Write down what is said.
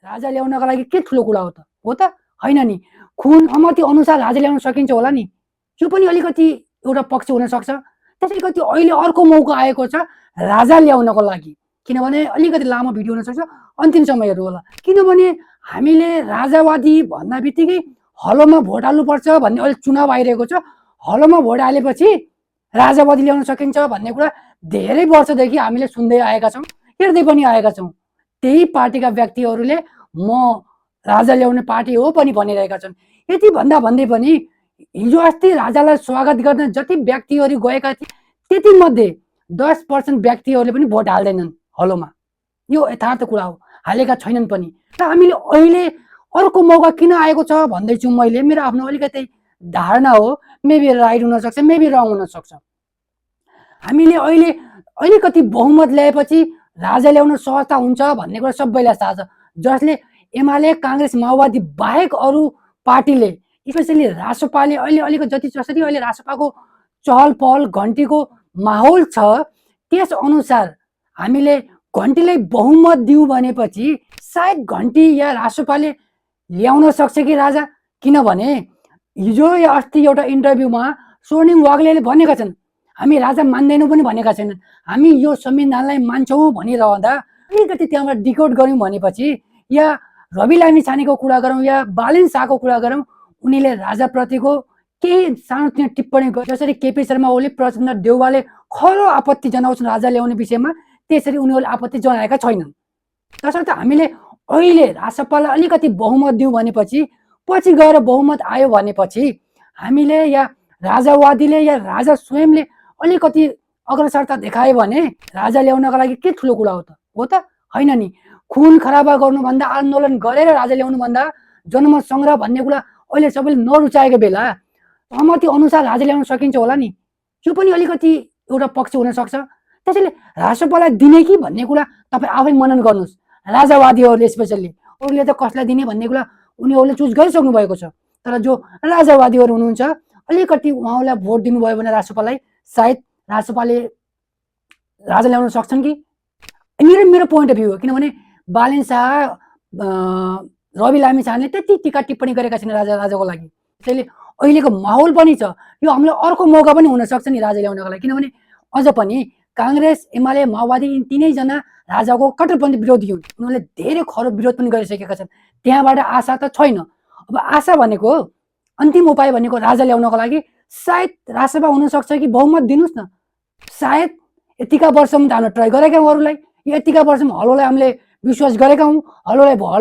राजा ल्याउनका लागि के ठुलो कुरा हो त होइन नि। खुन सहमति अनुसार राजा ल्याउन सकिन्छ होला नि, यो पनि अलिकति एउटा पक्ष हुन सक्छ। त्यसैले कति अहिले अर्को मौका आएको छ राजा ल्याउनको लागि, किनभने अलिकति लामो भिडियो हुन सक्छ, अन्तिम समयहरू होला। किनभने हामीले राजावादी भन्दा बित्तिकै हलोमा भोट हाल्नुपर्छ भन्ने अहिले चुनाव आइरहेको छ। हलोमा भोट हालेपछि राजावादी ल्याउन सकिन्छ भन्ने कुरा धेरै वर्षदेखि हामीले सुन्दै आएका छौँ, हेर्दै पनि आएका छौँ। त्यही पार्टीका व्यक्तिहरूले म राजा ल्याउने पार्टी हो पनि भनिरहेका छन्। यति भन्दा भन्दै पनि हिजो अस्ति राजालाई स्वागत गर्न जति व्यक्तिहरू गएका थिए त्यति मध्ये 10% व्यक्तिहरूले पनि भोट हाल्दैनन् हलोमा। यो यथार्थ कुरा हो, हालेका छैनन् पनि। र हामीले अहिले अर्को मौका किन आएको छ भन्दैछु मैले, मेरो आफ्नो अलिकति धारणा हो, मेबी राइट हुनसक्छ, मेबी रङ हुनसक्छ। हामीले अहिले अलिकति बहुमत ल्याएपछि राजा ल्याउन सहजता हुन्छ भन्ने कुरा सबैलाई थाहा छ। जसले एमाले काङ्ग्रेस माओवादी बाहेक अरू पार्टीले, स्पेसली रासपाले अहिले अलिकति जसरी अहिले रासपाको चहल पहल घन्टीको माहौल छ त्यस अनुसार हामीले घन्टीलाई बहुमत दिउँ भनेपछि सायद घन्टी या रासपाले ल्याउन सक्छ कि राजा। किनभने हिजो या अस्ति एउटा इन्टरभ्यूमा स्वर्णिम वाग्लेले भनेका छन् हामी राजा मान्दैनौँ पनि भनेका छैनन्, हामी यो संविधानलाई मान्छौँ भनिरहँदा अलिकति त्यहाँबाट डिकोड गऱ्यौँ भनेपछि, या रवि लामिछानेको कुरा गरौँ या बालिन शाहको कुरा गरौँ, उनीले राजाप्रतिको केही सानोतिनो टिप्पणी जसरी केपी शर्मा ओली, प्रचण्ड देउवाले खरो आपत्ति जनाउँछन् राजा ल्याउने विषयमा, त्यसरी उनीहरूले आपत्ति जनाएका छैनन्। तसर्थ हामीले अहिले राजसपालाई अलिकति बहुमत दिउँ भनेपछि, पछि गएर बहुमत आयो भनेपछि हामीले या राजावादीले या राजा स्वयंले अलिकति अग्रसरता देखायो भने राजा ल्याउनका लागि के ठुलो कुरा हो त होइन नि। खुन खराबा गर्नुभन्दा, आन्दोलन गरेर राजा ल्याउनुभन्दा जनमत सङ्ग्रह भन्ने कुरा अहिले सबैले नरुचाएको बेला सहमति अनुसार राजा ल्याउन सकिन्छ होला नि, यो पनि अलिकति एउटा पक्ष हुन सक्छ। त्यसैले राजसपालाई दिने कि भन्ने कुरा तपाईँ आफै मनन गर्नुहोस्। राजावादीहरूले स्पेसल्ली, अरूले त कसलाई दिने भन्ने कुरा उनीहरूले चुज गरिसक्नु भएको छ। तर जो राजावादीहरू हुनुहुन्छ अलिकति उहाँलाई भोट दिनुभयो भने राजसपालाई, सायद राजसपाले राजा ल्याउन सक्छन् कि, मेरो पोइन्ट अफ भ्यू हो। किनभने बालिन शाह, रवि लामिछानेले त्यति टिका टिप्पणी गरेका छैन राजाको लागि। त्यसैले अहिलेको माहौल पनि छ, यो हामीलाई अर्को मौका पनि हुनसक्छ नि राजा ल्याउनको लागि। किनभने अझ पनि काङ्ग्रेस, एमाले, माओवादी यी तीनैजना राजाको कट्टरपन्थी विरोधी हुन्। उनीहरूले धेरै खरो विरोध पनि गरिसकेका छन्, त्यहाँबाट आशा त छैन। अब आशा भनेको, अन्तिम उपाय भनेको राजा ल्याउनको लागि सायद राजसभा हुनसक्छ कि बहुमत दिनुहोस् न। सायद यतिका वर्षमा त हामीले ट्राई गरेका हौँ अरूलाई, यतिका वर्षमा हलोलाई हामीले विश्वास गरेका हौँ, हलोलाई